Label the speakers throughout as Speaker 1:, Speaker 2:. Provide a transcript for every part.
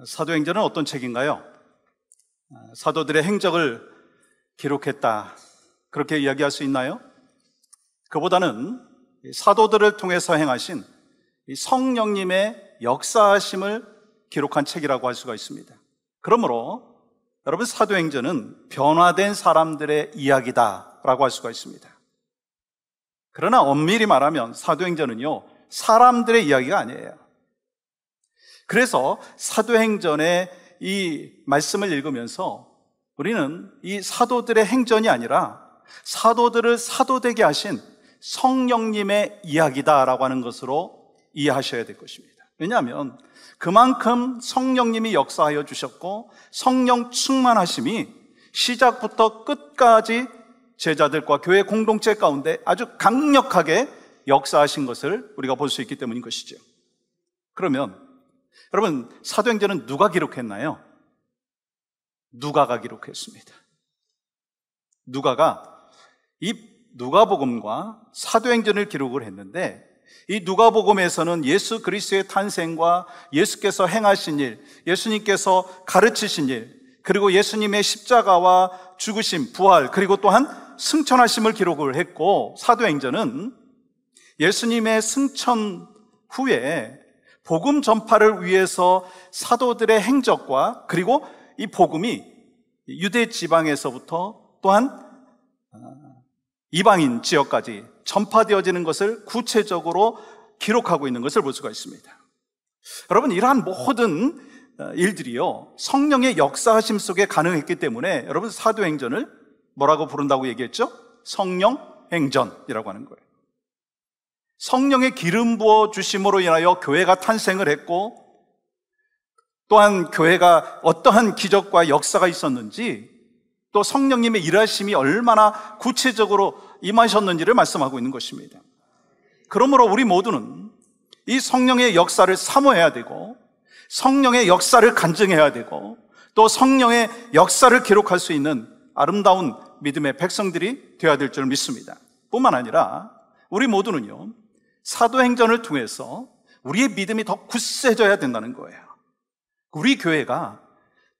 Speaker 1: 사도행전은 어떤 책인가요? 사도들의 행적을 기록했다, 그렇게 이야기할 수 있나요? 그보다는 사도들을 통해서 행하신 성령님의 역사하심을 기록한 책이라고 할 수가 있습니다. 그러므로 여러분, 사도행전은 변화된 사람들의 이야기다라고 할 수가 있습니다. 그러나 엄밀히 말하면 사도행전은요, 사람들의 이야기가 아니에요. 그래서 사도행전의 이 말씀을 읽으면서 우리는 이 사도들의 행전이 아니라 사도들을 사도되게 하신 성령님의 이야기다라고 하는 것으로 이해하셔야 될 것입니다. 왜냐하면 그만큼 성령님이 역사하여 주셨고 성령 충만하심이 시작부터 끝까지 제자들과 교회 공동체 가운데 아주 강력하게 역사하신 것을 우리가 볼 수 있기 때문인 것이죠. 그러면 여러분, 사도행전은 누가 기록했나요? 누가가 기록했습니다. 누가가 이 누가복음과 사도행전을 기록을 했는데, 이 누가복음에서는 예수 그리스도의 탄생과 예수께서 행하신 일, 예수님께서 가르치신 일, 그리고 예수님의 십자가와 죽으심, 부활, 그리고 또한 승천하심을 기록을 했고, 사도행전은 예수님의 승천 후에 복음 전파를 위해서 사도들의 행적과 그리고 이 복음이 유대 지방에서부터 또한 이방인 지역까지 전파되어지는 것을 구체적으로 기록하고 있는 것을 볼 수가 있습니다. 여러분, 이러한 모든 일들이요, 성령의 역사하심 속에 가능했기 때문에 여러분, 사도행전을 뭐라고 부른다고 얘기했죠? 성령행전이라고 하는 거예요. 성령의 기름 부어 주심으로 인하여 교회가 탄생을 했고, 또한 교회가 어떠한 기적과 역사가 있었는지, 또 성령님의 일하심이 얼마나 구체적으로 임하셨는지를 말씀하고 있는 것입니다. 그러므로 우리 모두는 이 성령의 역사를 사모해야 되고, 성령의 역사를 간증해야 되고, 또 성령의 역사를 기록할 수 있는 아름다운 믿음의 백성들이 되어야 될 줄 믿습니다. 뿐만 아니라 우리 모두는요, 사도행전을 통해서 우리의 믿음이 더 굳세져야 된다는 거예요. 우리 교회가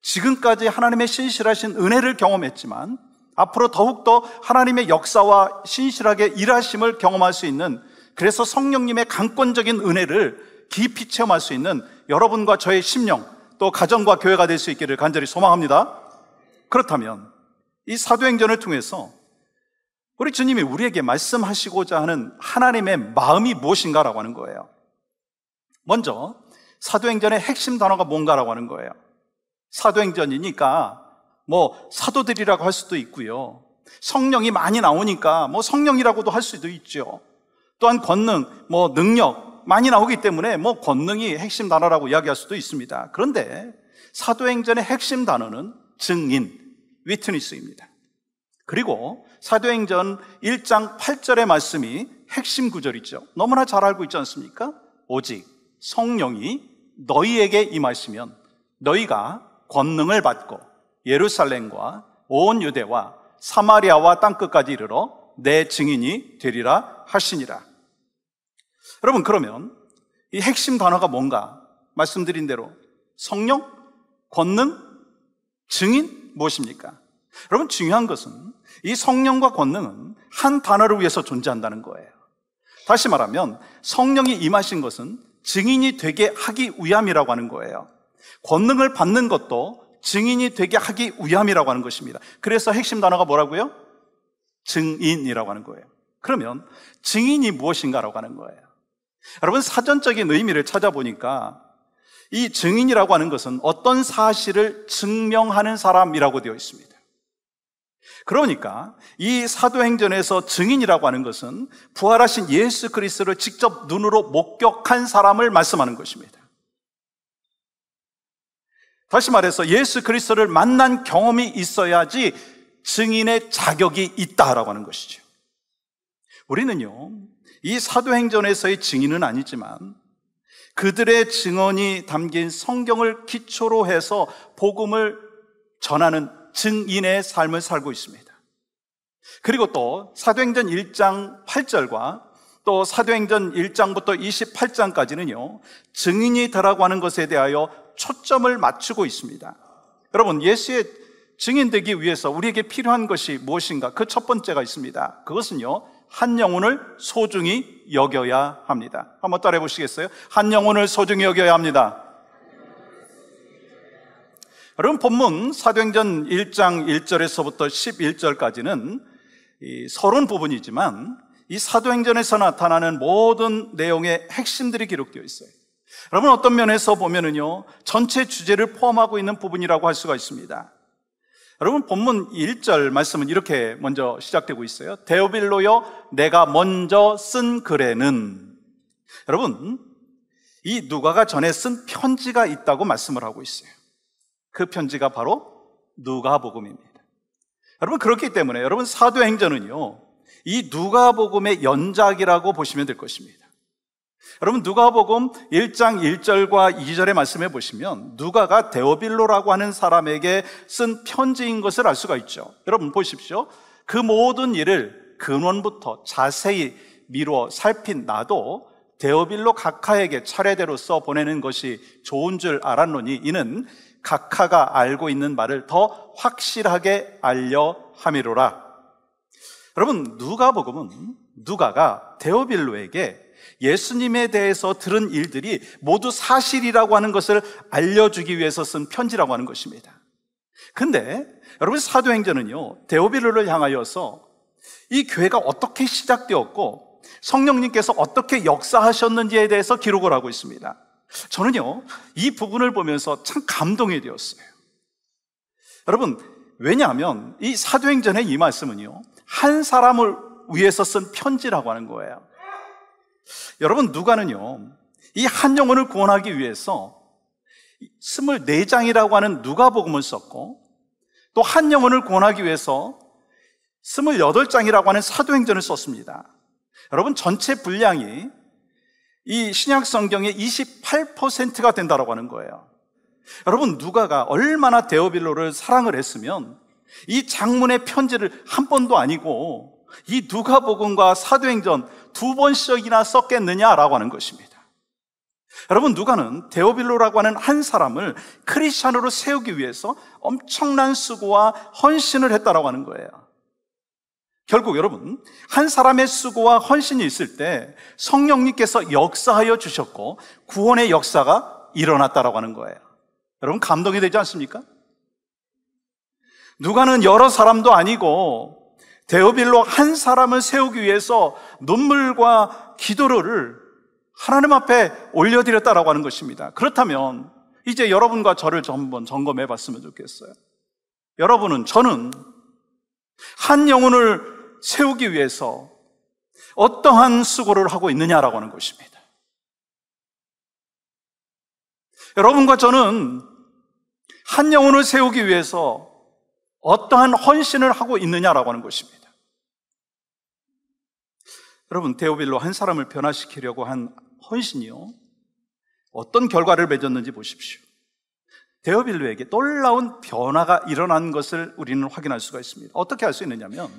Speaker 1: 지금까지 하나님의 신실하신 은혜를 경험했지만 앞으로 더욱더 하나님의 역사와 신실하게 일하심을 경험할 수 있는, 그래서 성령님의 강권적인 은혜를 깊이 체험할 수 있는 여러분과 저의 심령, 또 가정과 교회가 될 수 있기를 간절히 소망합니다. 그렇다면 이 사도행전을 통해서 우리 주님이 우리에게 말씀하시고자 하는 하나님의 마음이 무엇인가라고 하는 거예요. 먼저 사도행전의 핵심 단어가 뭔가라고 하는 거예요. 사도행전이니까 뭐 사도들이라고 할 수도 있고요, 성령이 많이 나오니까 뭐 성령이라고도 할 수도 있죠. 또한 권능, 뭐 능력 많이 나오기 때문에 뭐 권능이 핵심 단어라고 이야기할 수도 있습니다. 그런데 사도행전의 핵심 단어는 증인, 위트니스입니다. 그리고 사도행전 1장 8절의 말씀이 핵심 구절이죠. 너무나 잘 알고 있지 않습니까? 오직 성령이 너희에게 임하시면 너희가 권능을 받고 예루살렘과 온 유대와 사마리아와 땅끝까지 이르러 내 증인이 되리라 하시니라. 여러분, 그러면 이 핵심 단어가 뭔가? 말씀드린 대로 성령, 권능, 증인, 무엇입니까? 여러분, 중요한 것은 이 성령과 권능은 한 단어를 위해서 존재한다는 거예요. 다시 말하면 성령이 임하신 것은 증인이 되게 하기 위함이라고 하는 거예요. 권능을 받는 것도 증인이 되게 하기 위함이라고 하는 것입니다. 그래서 핵심 단어가 뭐라고요? 증인이라고 하는 거예요. 그러면 증인이 무엇인가라고 하는 거예요. 여러분, 사전적인 의미를 찾아보니까 이 증인이라고 하는 것은 어떤 사실을 증명하는 사람이라고 되어 있습니다. 그러니까 이 사도행전에서 증인이라고 하는 것은 부활하신 예수 그리스도를 직접 눈으로 목격한 사람을 말씀하는 것입니다. 다시 말해서 예수 그리스도를 만난 경험이 있어야지 증인의 자격이 있다라고 하는 것이죠. 우리는요, 이 사도행전에서의 증인은 아니지만 그들의 증언이 담긴 성경을 기초로 해서 복음을 전하는 증인의 삶을 살고 있습니다. 그리고 또 사도행전 1장 8절과 또 사도행전 1장부터 28장까지는요, 증인이 되라고 하는 것에 대하여 초점을 맞추고 있습니다. 여러분, 예수의 증인되기 위해서 우리에게 필요한 것이 무엇인가? 그 첫 번째가 있습니다. 그것은요, 한 영혼을 소중히 여겨야 합니다. 한번 따라해 보시겠어요? 한 영혼을 소중히 여겨야 합니다. 여러분, 본문 사도행전 1장 1절에서부터 11절까지는 서론 부분이지만 이 사도행전에서 나타나는 모든 내용의 핵심들이 기록되어 있어요. 여러분, 어떤 면에서 보면은요, 전체 주제를 포함하고 있는 부분이라고 할 수가 있습니다. 여러분, 본문 1절 말씀은 이렇게 먼저 시작되고 있어요. 데오빌로여, 내가 먼저 쓴 글에는. 여러분, 이 누가가 전에 쓴 편지가 있다고 말씀을 하고 있어요. 그 편지가 바로 누가복음입니다. 여러분, 그렇기 때문에 여러분, 사도행전은요, 이 누가복음의 연작이라고 보시면 될 것입니다. 여러분, 누가복음 1장 1절과 2절의 말씀해 보시면 누가가 데오빌로라고 하는 사람에게 쓴 편지인 것을 알 수가 있죠. 여러분 보십시오. 그 모든 일을 근원부터 자세히 미루어 살핀 나도 데오빌로 각하에게 차례대로 써 보내는 것이 좋은 줄 알았노니 이는 각하가 알고 있는 말을 더 확실하게 알려 함이로라. 여러분, 누가복음은 누가가 데오빌로에게 예수님에 대해서 들은 일들이 모두 사실이라고 하는 것을 알려주기 위해서 쓴 편지라고 하는 것입니다. 근데 여러분, 사도행전은요, 데오빌로를 향하여서 이 교회가 어떻게 시작되었고 성령님께서 어떻게 역사하셨는지에 대해서 기록을 하고 있습니다. 저는요, 이 부분을 보면서 참 감동이 되었어요. 여러분, 왜냐하면 이 사도행전의 이 말씀은요, 한 사람을 위해서 쓴 편지라고 하는 거예요. 여러분, 누가는요, 이 한 영혼을 구원하기 위해서 24장이라고 하는 누가복음을 썼고, 또 한 영혼을 구원하기 위해서 28장이라고 하는 사도행전을 썼습니다. 여러분, 전체 분량이 이 신약 성경의 28%가 된다고 하는 거예요. 여러분, 누가가 얼마나 데오빌로를 사랑을 했으면 이 장문의 편지를 한 번도 아니고 이 누가복음과 사도행전 2번씩이나 썼겠느냐라고 하는 것입니다. 여러분, 누가는 데오빌로라고 하는 한 사람을 크리스찬으로 세우기 위해서 엄청난 수고와 헌신을 했다라고 하는 거예요. 결국 여러분, 한 사람의 수고와 헌신이 있을 때 성령님께서 역사하여 주셨고 구원의 역사가 일어났다라고 하는 거예요. 여러분, 감동이 되지 않습니까? 누가는 여러 사람도 아니고 데오빌로 한 사람을 세우기 위해서 눈물과 기도를 하나님 앞에 올려드렸다라고 하는 것입니다. 그렇다면 이제 여러분과 저를 한번 점검해 봤으면 좋겠어요. 여러분은, 저는 한 영혼을 세우기 위해서 어떠한 수고를 하고 있느냐라고 하는 것입니다. 여러분과 저는 한 영혼을 세우기 위해서 어떠한 헌신을 하고 있느냐라고 하는 것입니다. 여러분, 데오빌로 한 사람을 변화시키려고 한 헌신이요, 어떤 결과를 맺었는지 보십시오. 데오빌로에게 놀라운 변화가 일어난 것을 우리는 확인할 수가 있습니다. 어떻게 할 수 있느냐면,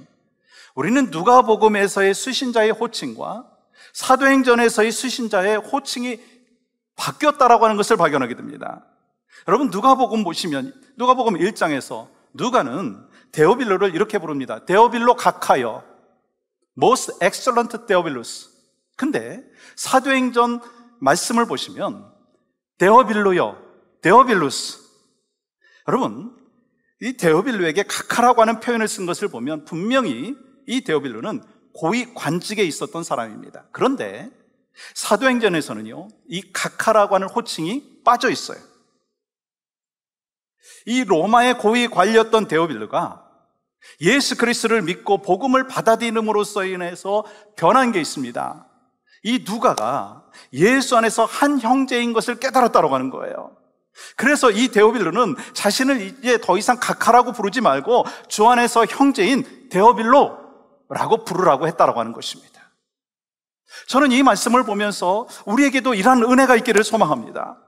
Speaker 1: 우리는 누가복음에서의 수신자의 호칭과 사도행전에서의 수신자의 호칭이 바뀌었다라고 하는 것을 발견하게 됩니다. 여러분, 누가복음 보시면 누가복음 1장에서 누가는 데오빌로를 이렇게 부릅니다. 데오빌로 각하여, Most Excellent Theophilus. 근데 사도행전 말씀을 보시면 데오빌로여, 데오빌루스. 여러분, 이 데오빌로에게 각하라고 하는 표현을 쓴 것을 보면 분명히 이 데오빌로는 고위 관직에 있었던 사람입니다. 그런데 사도행전에서는요, 이 각하라고 하는 호칭이 빠져 있어요. 이 로마의 고위 관리였던 데오빌로가 예수 그리스도를 믿고 복음을 받아들임으로써 인해서 변한 게 있습니다. 이 누가가 예수 안에서 한 형제인 것을 깨달았다고 하는 거예요. 그래서 이 데오빌로는 자신을 이제 더 이상 각하라고 부르지 말고 주 안에서 형제인 데오빌로라고 부르라고 했다고 하는 것입니다. 저는 이 말씀을 보면서 우리에게도 이러한 은혜가 있기를 소망합니다.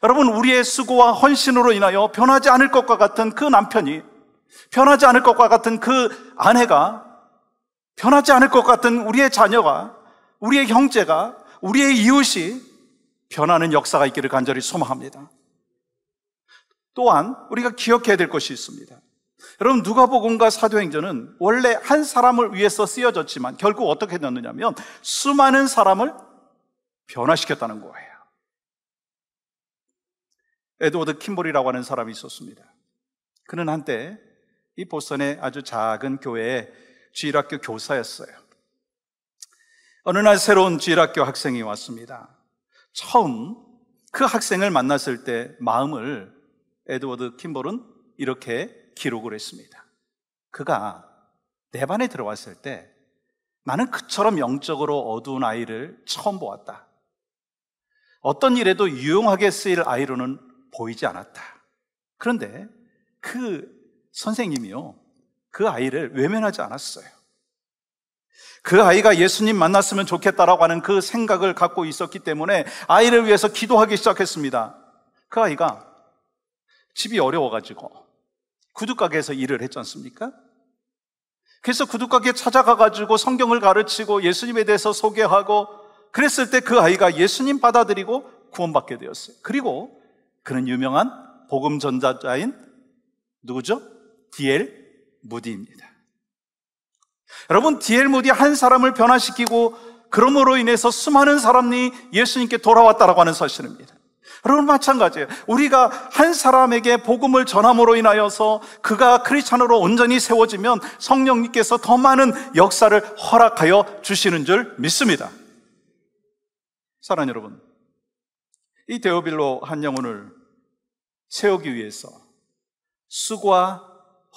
Speaker 1: 여러분, 우리의 수고와 헌신으로 인하여 변하지 않을 것과 같은 그 남편이, 변하지 않을 것과 같은 그 아내가, 변하지 않을 것 같은 우리의 자녀가 우리의 형제가, 우리의 이웃이 변하는 역사가 있기를 간절히 소망합니다. 또한 우리가 기억해야 될 것이 있습니다. 여러분, 누가복음과 사도행전은 원래 한 사람을 위해서 쓰여졌지만 결국 어떻게 됐느냐면 수많은 사람을 변화시켰다는 거예요. 에드워드 킴볼이라고 하는 사람이 있었습니다. 그는 한때 이 보스턴의 아주 작은 교회의 주일학교 교사였어요. 어느 날 새로운 주일학교 학생이 왔습니다. 처음 그 학생을 만났을 때 마음을 에드워드 킴볼은 이렇게 기록을 했습니다. 그가 내 반에 들어왔을 때 나는 그처럼 영적으로 어두운 아이를 처음 보았다. 어떤 일에도 유용하게 쓰일 아이로는 보이지 않았다. 그런데 그 선생님이요, 그 아이를 외면하지 않았어요. 그 아이가 예수님 만났으면 좋겠다라고 하는 그 생각을 갖고 있었기 때문에 아이를 위해서 기도하기 시작했습니다. 그 아이가 집이 어려워가지고 구두가게에서 일을 했지 않습니까? 그래서 구두가게에 찾아가가지고 성경을 가르치고 예수님에 대해서 소개하고 그랬을 때 그 아이가 예수님 받아들이고 구원받게 되었어요. 그리고 그는 유명한 복음 전자자인 누구죠? D.L. 무디입니다. 여러분, D.L. 무디 한 사람을 변화시키고 그러므로 인해서 수많은 사람이 예수님께 돌아왔다라고 하는 사실입니다. 여러분, 마찬가지예요. 우리가 한 사람에게 복음을 전함으로 인하여서 그가 크리스찬으로 온전히 세워지면 성령님께서 더 많은 역사를 허락하여 주시는 줄 믿습니다. 사랑하는 여러분, 이 데오빌로 한 영혼을 세우기 위해서 수고와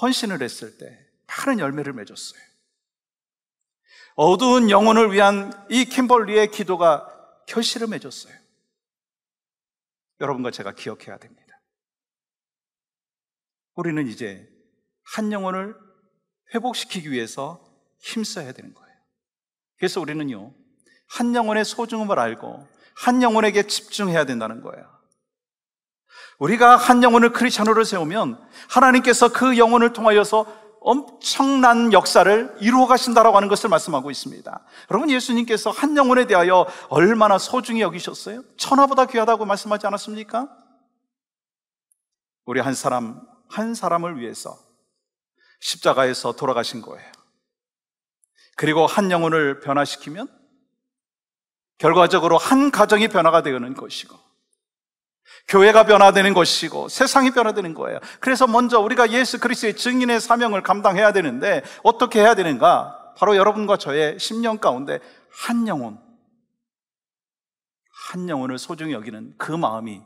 Speaker 1: 헌신을 했을 때 많은 열매를 맺었어요. 어두운 영혼을 위한 이 킴벌리의 기도가 결실을 맺었어요. 여러분과 제가 기억해야 됩니다. 우리는 이제 한 영혼을 회복시키기 위해서 힘써야 되는 거예요. 그래서 우리는요, 한 영혼의 소중함을 알고 한 영혼에게 집중해야 된다는 거예요. 우리가 한 영혼을 크리스찬으로 세우면 하나님께서 그 영혼을 통하여서 엄청난 역사를 이루어 가신다라고 하는 것을 말씀하고 있습니다. 여러분, 예수님께서 한 영혼에 대하여 얼마나 소중히 여기셨어요? 천하보다 귀하다고 말씀하지 않았습니까? 우리 한 사람을 위해서 십자가에서 돌아가신 거예요. 그리고 한 영혼을 변화시키면 결과적으로 한 가정이 변화가 되는 것이고 교회가 변화되는 것이고 세상이 변화되는 거예요. 그래서 먼저 우리가 예수 그리스도의 증인의 사명을 감당해야 되는데 어떻게 해야 되는가? 바로 여러분과 저의 심령 가운데 한 영혼을 소중히 여기는 그 마음이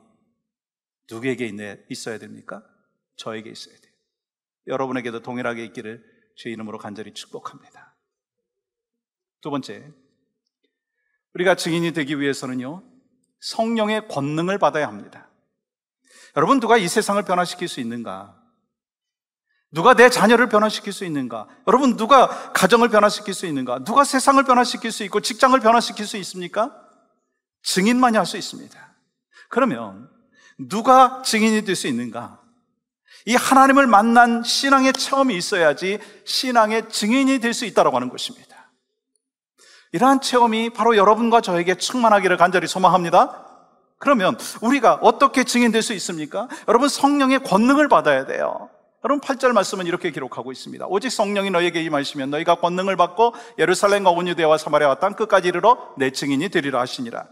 Speaker 1: 누구에게 있어야 됩니까? 저에게 있어야 돼요. 여러분에게도 동일하게 있기를 주의 이름으로 간절히 축복합니다. 두 번째, 우리가 증인이 되기 위해서는요, 성령의 권능을 받아야 합니다. 여러분, 누가 이 세상을 변화시킬 수 있는가? 누가 내 자녀를 변화시킬 수 있는가? 여러분, 누가 가정을 변화시킬 수 있는가? 누가 세상을 변화시킬 수 있고 직장을 변화시킬 수 있습니까? 증인만이 할 수 있습니다. 그러면 누가 증인이 될 수 있는가? 이 하나님을 만난 신앙의 체험이 있어야지 신앙의 증인이 될 수 있다고 하는 것입니다. 이러한 체험이 바로 여러분과 저에게 충만하기를 간절히 소망합니다. 그러면 우리가 어떻게 증인될 수 있습니까? 여러분, 성령의 권능을 받아야 돼요. 여러분, 8절 말씀은 이렇게 기록하고 있습니다. 오직 성령이 너에게 임하시면 너희가 권능을 받고 예루살렘과 온 유대와 사마리아와 땅 끝까지 이르러 내 증인이 되리라 하시니라.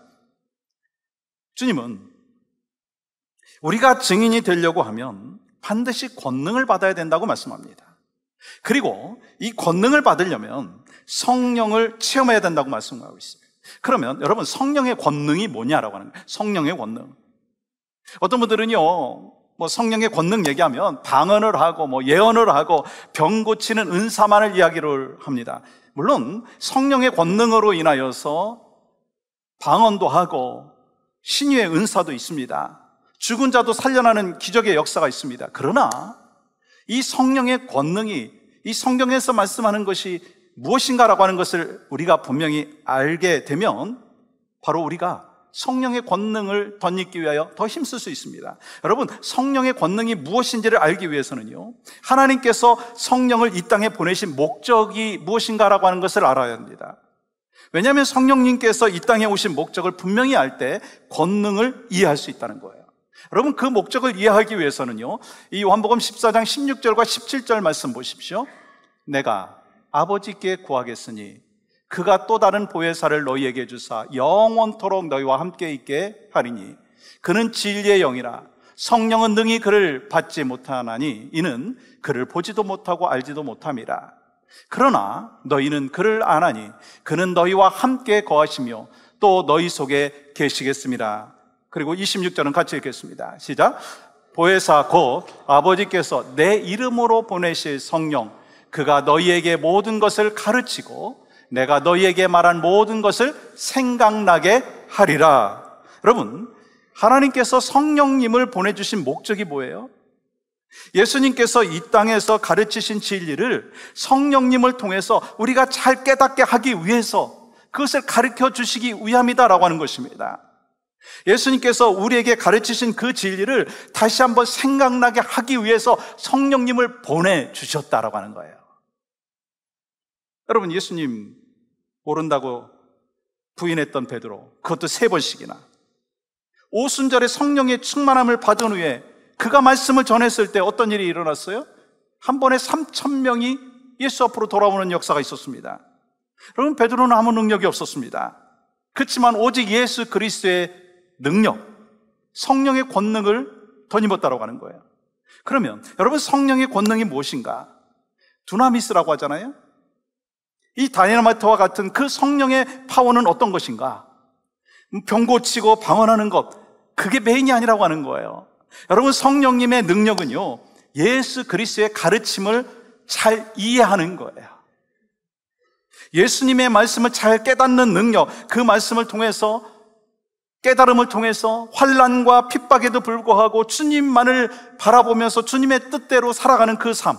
Speaker 1: 주님은 우리가 증인이 되려고 하면 반드시 권능을 받아야 된다고 말씀합니다. 그리고 이 권능을 받으려면 성령을 체험해야 된다고 말씀하고 있어요. 그러면 여러분, 성령의 권능이 뭐냐라고 하는 거예요. 성령의 권능. 어떤 분들은요, 성령의 권능 얘기하면 방언을 하고 예언을 하고 병 고치는 은사만을 이야기를 합니다. 물론 성령의 권능으로 인하여서 방언도 하고 신유의 은사도 있습니다. 죽은 자도 살려나는 기적의 역사가 있습니다. 그러나 이 성령의 권능이 이 성경에서 말씀하는 것이 무엇인가라고 하는 것을 우리가 분명히 알게 되면 바로 우리가 성령의 권능을 덧입기 위하여 더 힘쓸 수 있습니다. 여러분, 성령의 권능이 무엇인지를 알기 위해서는요, 하나님께서 성령을 이 땅에 보내신 목적이 무엇인가라고 하는 것을 알아야 합니다. 왜냐하면 성령님께서 이 땅에 오신 목적을 분명히 알 때 권능을 이해할 수 있다는 거예요. 여러분, 그 목적을 이해하기 위해서는요, 이 요한복음 14장 16절과 17절 말씀 보십시오. 내가 아버지께 구하겠으니 그가 또 다른 보혜사를 너희에게 주사 영원토록 너희와 함께 있게 하리니 그는 진리의 영이라. 성령은 능히 그를 받지 못하나니 이는 그를 보지도 못하고 알지도 못함이라. 그러나 너희는 그를 아나니 그는 너희와 함께 거하시며 또 너희 속에 계시겠습니다. 그리고 26절은 같이 읽겠습니다. 시작. 보혜사 곧 아버지께서 내 이름으로 보내실 성령, 그가 너희에게 모든 것을 가르치고 내가 너희에게 말한 모든 것을 생각나게 하리라. 여러분, 하나님께서 성령님을 보내주신 목적이 뭐예요? 예수님께서 이 땅에서 가르치신 진리를 성령님을 통해서 우리가 잘 깨닫게 하기 위해서 그것을 가르쳐 주시기 위함이다라고 하는 것입니다. 예수님께서 우리에게 가르치신 그 진리를 다시 한번 생각나게 하기 위해서 성령님을 보내주셨다라고 하는 거예요. 여러분, 예수님 모른다고 부인했던 베드로, 그것도 3번씩이나 오순절에 성령의 충만함을 받은 후에 그가 말씀을 전했을 때 어떤 일이 일어났어요? 한 번에 3,000명이 예수 앞으로 돌아오는 역사가 있었습니다. 여러분, 베드로는 아무 능력이 없었습니다. 그렇지만 오직 예수 그리스도의 능력, 성령의 권능을 덧입었다고 하는 거예요. 그러면 여러분, 성령의 권능이 무엇인가? 두나미스라고 하잖아요. 이 다이너마이트와 같은 그 성령의 파워는 어떤 것인가? 병 고치고 방언하는 것, 그게 메인이 아니라고 하는 거예요. 여러분, 성령님의 능력은요, 예수 그리스도의 가르침을 잘 이해하는 거예요. 예수님의 말씀을 잘 깨닫는 능력, 그 말씀을 통해서, 깨달음을 통해서 환난과 핍박에도 불구하고 주님만을 바라보면서 주님의 뜻대로 살아가는 그 삶,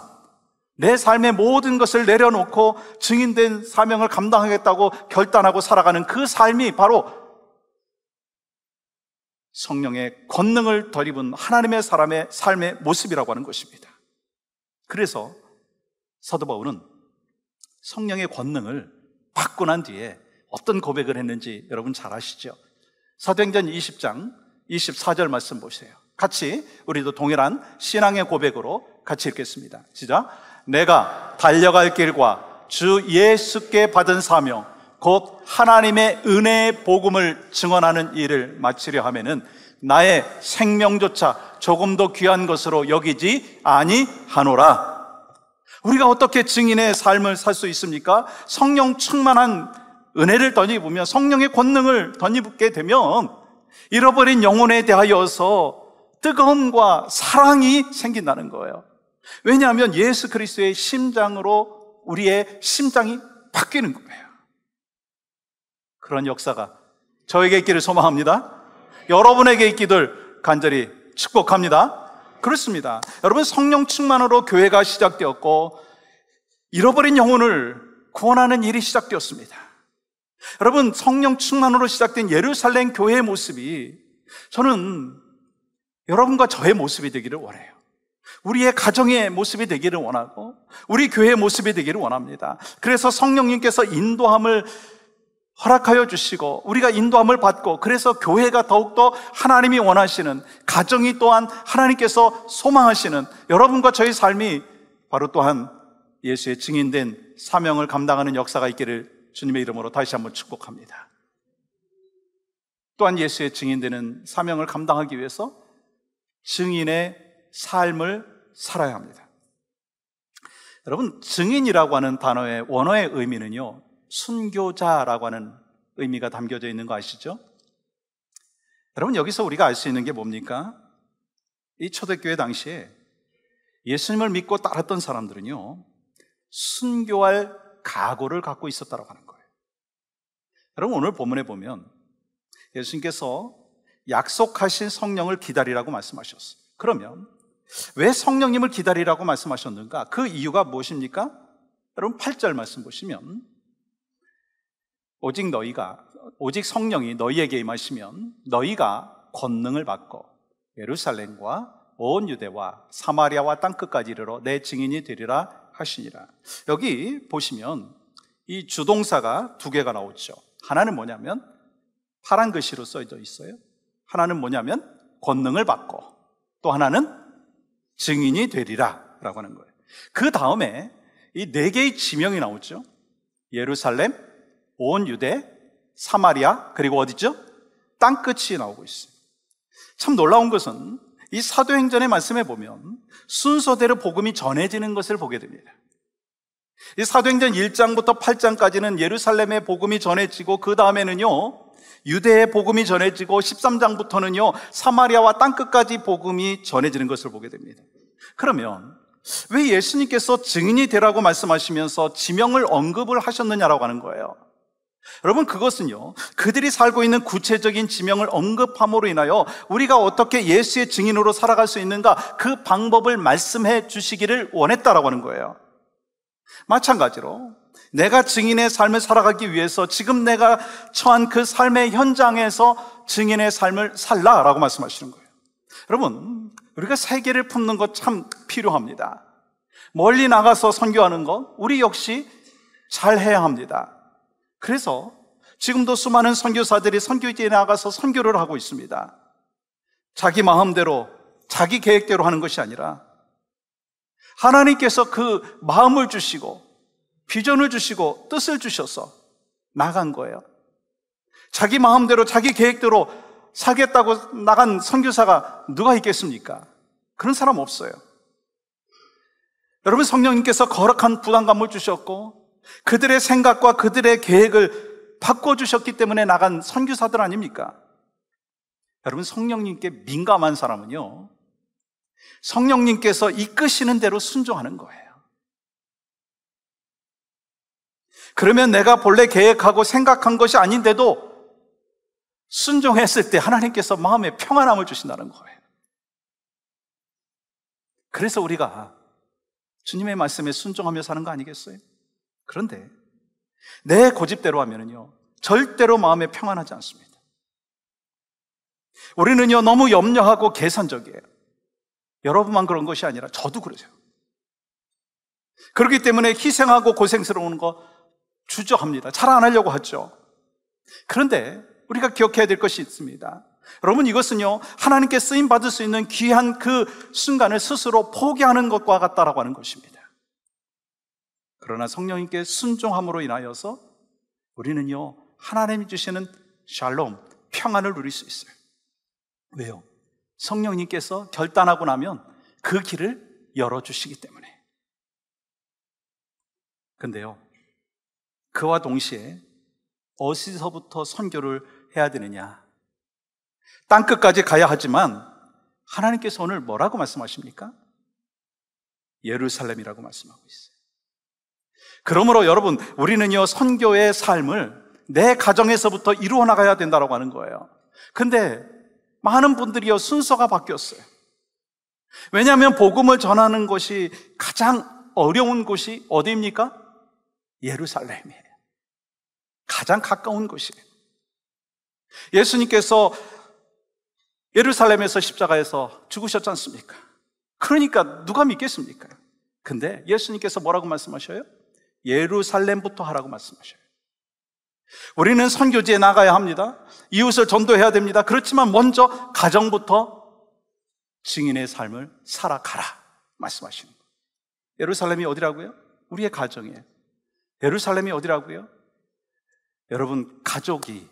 Speaker 1: 내 삶의 모든 것을 내려놓고 증인된 사명을 감당하겠다고 결단하고 살아가는 그 삶이 바로 성령의 권능을 덧입은 하나님의 사람의 삶의 모습이라고 하는 것입니다. 그래서 사도 바울은 성령의 권능을 받고 난 뒤에 어떤 고백을 했는지 여러분 잘 아시죠? 사도행전 20장 24절 말씀 보세요. 같이 우리도 동일한 신앙의 고백으로 같이 읽겠습니다. 시작. 내가 달려갈 길과 주 예수께 받은 사명 곧 하나님의 은혜의 복음을 증언하는 일을 마치려 하면은 나의 생명조차 조금도 귀한 것으로 여기지 아니하노라. 우리가 어떻게 증인의 삶을 살 수 있습니까? 성령 충만한 은혜를 덧입으면, 성령의 권능을 덧입게 되면 잃어버린 영혼에 대하여서 뜨거움과 사랑이 생긴다는 거예요. 왜냐하면 예수 그리스도의 심장으로 우리의 심장이 바뀌는 거예요. 그런 역사가 저에게 있기를 소망합니다. 여러분에게 있기를 간절히 축복합니다. 그렇습니다. 여러분, 성령 충만으로 교회가 시작되었고 잃어버린 영혼을 구원하는 일이 시작되었습니다. 여러분, 성령 충만으로 시작된 예루살렘 교회의 모습이 저는 여러분과 저의 모습이 되기를 원해요. 우리의 가정의 모습이 되기를 원하고 우리 교회의 모습이 되기를 원합니다. 그래서 성령님께서 인도함을 허락하여 주시고 우리가 인도함을 받고, 그래서 교회가 더욱더 하나님이 원하시는, 가정이 또한 하나님께서 소망하시는 여러분과 저의 삶이 바로 또한 예수의 증인된 사명을 감당하는 역사가 있기를 주님의 이름으로 다시 한번 축복합니다. 또한 예수의 증인되는 사명을 감당하기 위해서 증인의 삶을 살아야 합니다. 여러분, 증인이라고 하는 단어의 원어의 의미는요, 순교자라고 하는 의미가 담겨져 있는 거 아시죠? 여러분, 여기서 우리가 알 수 있는 게 뭡니까? 이 초대교회 당시에 예수님을 믿고 따랐던 사람들은요, 순교할 각오를 갖고 있었다고 하는 거예요. 여러분, 오늘 본문에 보면 예수님께서 약속하신 성령을 기다리라고 말씀하셨어요. 그러면 왜 성령님을 기다리라고 말씀하셨는가? 그 이유가 무엇입니까? 여러분, 8절 말씀 보시면 오직 성령이 너희에게 임하시면 너희가 권능을 받고 예루살렘과 온 유대와 사마리아와 땅끝까지 이르러 내 증인이 되리라 하시니라. 여기 보시면 이 주동사가 두 개가 나오죠. 하나는 뭐냐면 파란 글씨로 써져 있어요. 하나는 뭐냐면 권능을 받고, 또 하나는 증인이 되리라 라고 하는 거예요. 그 다음에 이 네 개의 지명이 나오죠. 예루살렘, 온 유대, 사마리아, 그리고 어디죠? 땅끝이 나오고 있어요. 참 놀라운 것은 이 사도행전의 말씀에 보면 순서대로 복음이 전해지는 것을 보게 됩니다. 이 사도행전 1장부터 8장까지는 예루살렘의 복음이 전해지고, 그 다음에는요 유대의 복음이 전해지고, 13장부터는요 사마리아와 땅끝까지 복음이 전해지는 것을 보게 됩니다. 그러면 왜 예수님께서 증인이 되라고 말씀하시면서 지명을 언급을 하셨느냐라고 하는 거예요. 여러분, 그것은요 그들이 살고 있는 구체적인 지명을 언급함으로 인하여 우리가 어떻게 예수의 증인으로 살아갈 수 있는가, 그 방법을 말씀해 주시기를 원했다라고 하는 거예요. 마찬가지로 내가 증인의 삶을 살아가기 위해서 지금 내가 처한 그 삶의 현장에서 증인의 삶을 살라라고 말씀하시는 거예요. 여러분, 우리가 세계를 품는 것 참 필요합니다. 멀리 나가서 선교하는 것 우리 역시 잘 해야 합니다. 그래서 지금도 수많은 선교사들이 선교지에 나가서 선교를 하고 있습니다. 자기 마음대로, 자기 계획대로 하는 것이 아니라 하나님께서 그 마음을 주시고 비전을 주시고 뜻을 주셔서 나간 거예요. 자기 마음대로, 자기 계획대로 살겠다고 나간 선교사가 누가 있겠습니까? 그런 사람 없어요. 여러분, 성령님께서 거룩한 부담감을 주셨고 그들의 생각과 그들의 계획을 바꿔주셨기 때문에 나간 선교사들 아닙니까? 여러분, 성령님께 민감한 사람은요 성령님께서 이끄시는 대로 순종하는 거예요. 그러면 내가 본래 계획하고 생각한 것이 아닌데도 순종했을 때 하나님께서 마음에 평안함을 주신다는 거예요. 그래서 우리가 주님의 말씀에 순종하며 사는 거 아니겠어요? 그런데 내 고집대로 하면은요 절대로 마음에 평안하지 않습니다. 우리는요 너무 염려하고 계산적이에요. 여러분만 그런 것이 아니라 저도 그러세요. 그렇기 때문에 희생하고 고생스러운 거 주저합니다. 잘 안 하려고 하죠. 그런데 우리가 기억해야 될 것이 있습니다. 여러분, 이것은요 하나님께 쓰임 받을 수 있는 귀한 그 순간을 스스로 포기하는 것과 같다라고 하는 것입니다. 그러나 성령님께 순종함으로 인하여서 우리는요 하나님이 주시는 샬롬, 평안을 누릴 수 있어요. 왜요? 성령님께서 결단하고 나면 그 길을 열어주시기 때문에. 근데요 그와 동시에 어디서부터 선교를 해야 되느냐? 땅끝까지 가야 하지만 하나님께서 오늘 뭐라고 말씀하십니까? 예루살렘이라고 말씀하고 있어요. 그러므로 여러분, 우리는요 선교의 삶을 내 가정에서부터 이루어 나가야 된다고 하는 거예요. 근데 많은 분들이요 순서가 바뀌었어요. 왜냐하면 복음을 전하는 것이 가장 어려운 곳이 어디입니까? 예루살렘이에요. 가장 가까운 곳이에요. 예수님께서 예루살렘에서 십자가에서 죽으셨지 않습니까? 그러니까 누가 믿겠습니까? 근데 예수님께서 뭐라고 말씀하셔요? 예루살렘부터 하라고 말씀하셔요. 우리는 선교지에 나가야 합니다. 이웃을 전도해야 됩니다. 그렇지만 먼저 가정부터 증인의 삶을 살아가라 말씀하시는 거예요. 예루살렘이 어디라고요? 우리의 가정이에요. 예루살렘이 어디라고요? 여러분, 가족이,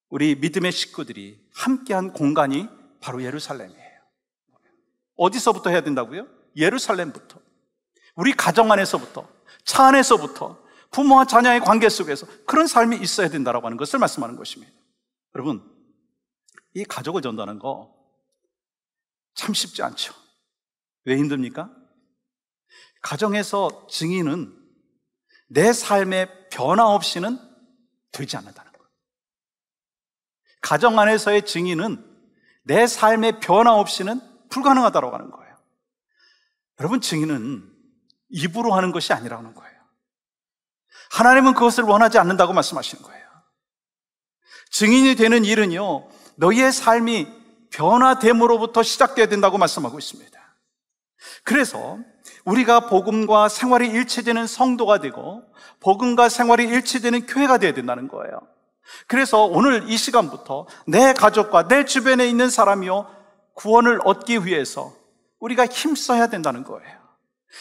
Speaker 1: 우리 믿음의 식구들이 함께한 공간이 바로 예루살렘이에요. 어디서부터 해야 된다고요? 예루살렘부터. 우리 가정 안에서부터, 차 안에서부터, 부모와 자녀의 관계 속에서 그런 삶이 있어야 된다고 하는 것을 말씀하는 것입니다. 여러분, 이 가족을 전도하는 거 참 쉽지 않죠. 왜 힘듭니까? 가정에서 증인은 내 삶의 변화 없이는 되지 않는다는 거예요. 가정 안에서의 증인은 내 삶의 변화 없이는 불가능하다고 하는 거예요. 여러분, 증인은 입으로 하는 것이 아니라는 거예요. 하나님은 그것을 원하지 않는다고 말씀하시는 거예요. 증인이 되는 일은요, 너희의 삶이 변화됨으로부터 시작되어야 된다고 말씀하고 있습니다. 그래서 우리가 복음과 생활이 일치되는 성도가 되고 복음과 생활이 일치되는 교회가 되어야 된다는 거예요. 그래서 오늘 이 시간부터 내 가족과 내 주변에 있는 사람이요 구원을 얻기 위해서 우리가 힘써야 된다는 거예요.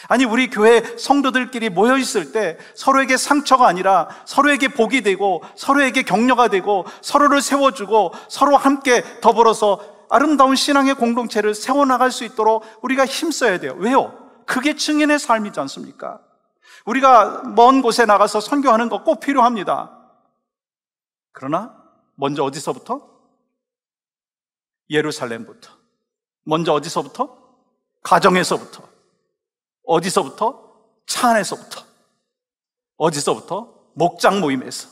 Speaker 1: 아니, 우리 교회 성도들끼리 모여 있을 때 서로에게 상처가 아니라 서로에게 복이 되고 서로에게 격려가 되고 서로를 세워주고 서로 함께 더불어서 아름다운 신앙의 공동체를 세워나갈 수 있도록 우리가 힘써야 돼요. 왜요? 그게 증인의 삶이지 않습니까? 우리가 먼 곳에 나가서 선교하는 거 꼭 필요합니다. 그러나 먼저 어디서부터? 예루살렘부터. 먼저 어디서부터? 가정에서부터. 어디서부터? 차 안에서부터. 어디서부터? 목장 모임에서.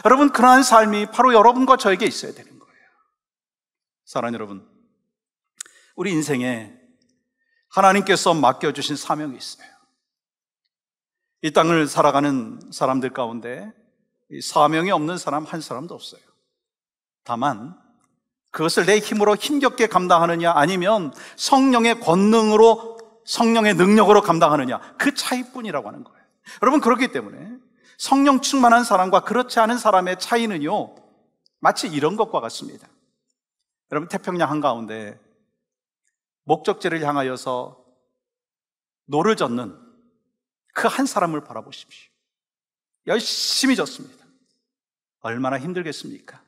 Speaker 1: 여러분, 그러한 삶이 바로 여러분과 저에게 있어야 되는 거예요. 사랑하는 여러분, 우리 인생에 하나님께서 맡겨주신 사명이 있어요. 이 땅을 살아가는 사람들 가운데 이 사명이 없는 사람 한 사람도 없어요. 다만 그것을 내 힘으로 힘겹게 감당하느냐 아니면 성령의 권능으로, 성령의 능력으로 감당하느냐, 그 차이뿐이라고 하는 거예요. 여러분, 그렇기 때문에 성령 충만한 사람과 그렇지 않은 사람의 차이는요 마치 이런 것과 같습니다. 여러분, 태평양 한가운데 목적지를 향하여서 노를 젓는 그 한 사람을 바라보십시오. 열심히 졌습니다. 얼마나 힘들겠습니까?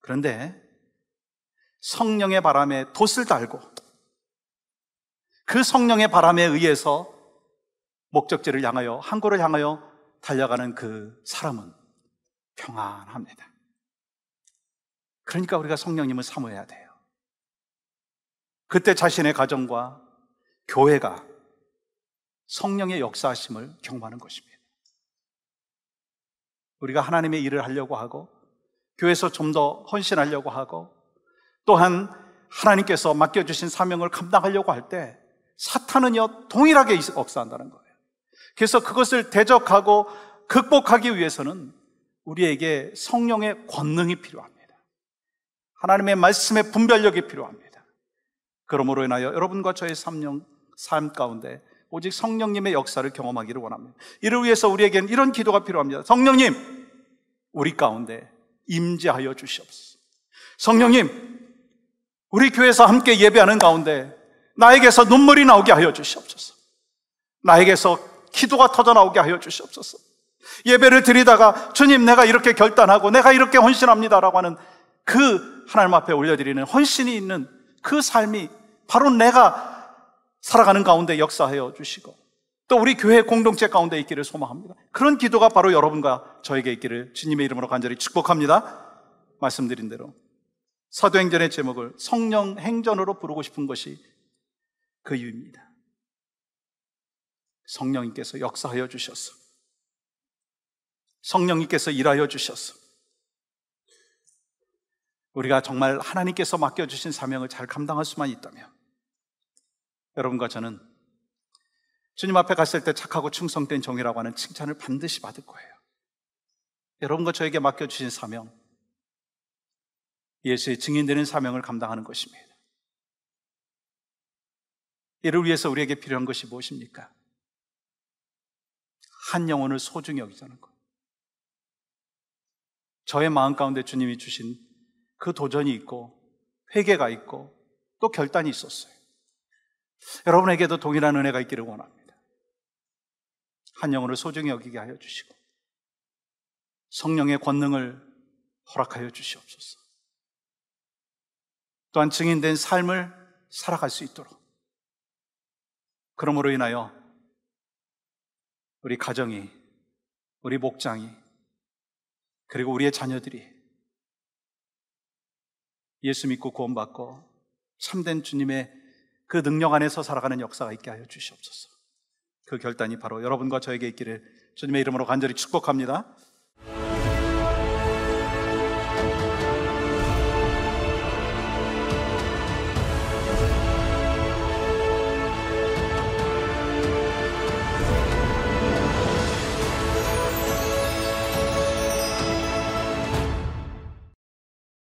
Speaker 1: 그런데 성령의 바람에 돛을 달고 그 성령의 바람에 의해서 목적지를 향하여, 항구를 향하여 달려가는 그 사람은 평안합니다. 그러니까 우리가 성령님을 사모해야 돼요. 그때 자신의 가정과 교회가 성령의 역사하심을 경험하는 것입니다. 우리가 하나님의 일을 하려고 하고 교회에서 좀 더 헌신하려고 하고 또한 하나님께서 맡겨주신 사명을 감당하려고 할 때 사탄은요 동일하게 역사한다는 거예요. 그래서 그것을 대적하고 극복하기 위해서는 우리에게 성령의 권능이 필요합니다. 하나님의 말씀의 분별력이 필요합니다. 그러므로 인하여 여러분과 저의 삶 가운데 오직 성령님의 역사를 경험하기를 원합니다. 이를 위해서 우리에게는 이런 기도가 필요합니다. 성령님, 우리 가운데 임재하여 주시옵소서. 성령님, 우리 교회에서 함께 예배하는 가운데 나에게서 눈물이 나오게 하여 주시옵소서. 나에게서 기도가 터져 나오게 하여 주시옵소서. 예배를 드리다가 주님, 내가 이렇게 결단하고 내가 이렇게 헌신합니다라고 하는 그 하나님 앞에 올려드리는 헌신이 있는 그 삶이 바로 내가 살아가는 가운데 역사하여 주시고 또 우리 교회 공동체 가운데 있기를 소망합니다. 그런 기도가 바로 여러분과 저에게 있기를 주님의 이름으로 간절히 축복합니다. 말씀드린 대로 사도행전의 제목을 성령 행전으로 부르고 싶은 것이 그 이유입니다. 성령님께서 역사하여 주셔서, 성령님께서 일하여 주셔서 우리가 정말 하나님께서 맡겨주신 사명을 잘 감당할 수만 있다면 여러분과 저는 주님 앞에 갔을 때 착하고 충성된 종이라고 하는 칭찬을 반드시 받을 거예요. 여러분과 저에게 맡겨주신 사명, 예수의 증인되는 사명을 감당하는 것입니다. 이를 위해서 우리에게 필요한 것이 무엇입니까? 한 영혼을 소중히 여기자는 것. 저의 마음 가운데 주님이 주신 그 도전이 있고 회개가 있고 또 결단이 있었어요. 여러분에게도 동일한 은혜가 있기를 원합니다. 한 영혼을 소중히 여기게 하여 주시고 성령의 권능을 허락하여 주시옵소서. 또한 증인된 삶을 살아갈 수 있도록, 그러므로 인하여 우리 가정이, 우리 목장이, 그리고 우리의 자녀들이 예수 믿고 구원받고 참된 주님의 그 능력 안에서 살아가는 역사가 있게 하여 주시옵소서. 그 결단이 바로 여러분과 저에게 있기를 주님의 이름으로 간절히 축복합니다.